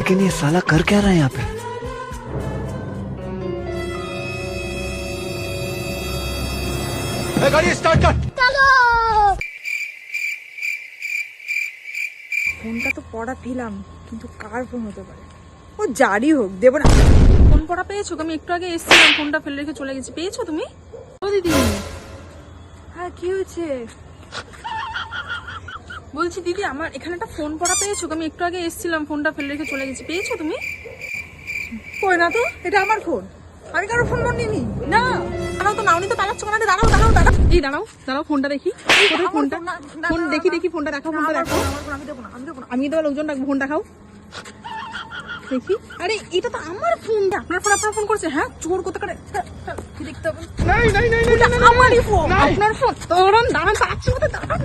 लेकिन ये साला कर क्या रहा है यहाँ पे? गाड़ी स्टार्ट कर। ফোনটা তো পড়া পেলাম, কিন্তু কার ফোন হতে পারে? ও যারই হোক, দেব না। ফোন পড়া পেয়েছো? আমি একটু আগে এসেছিলাম, ফোনটা ফেলে রেখে চলে গেছি। পেয়েছো তুমি? ও দিদি, হ্যাঁ কি হয়েছে? বলছি দিদি, আমার এখানে একটা ফোন পড়া পেয়েছো? আমি একটু আগে এসেছিলাম, ফোনটা ফেলে রেখে চলে গেছি। পেয়েছো তুমি? কই না তো, এটা আমার ফোন, আমি কারো ফোন নিইনি। না দাঁড়াও তো, নাওনি তো পালাচ্ছ কেন? দাঁড়াও দাঁড়াও দাঁড়াও, এই দাঁড়াও দাঁড়াও, ফোনটা দেখি। ফোনটা ফোন দেখি দেখি, ফোনটা দেখাও, ফোনটা দেখাও। আমি দেবো না, আমি দেবো না, আমি তো লোকজন ডাকবো। ফোন দেখাও দেখি। আরে এটা তো আমার ফোন, আপনার ফোন আপনার ফোন করছে? হ্যাঁ চোর কোথা করে দেখতে হবে। আমারই ফোন, আপনার ফোন। দাঁড়ান দাঁড়ান, পাচ্ছি কোথায়? দাঁড়ান।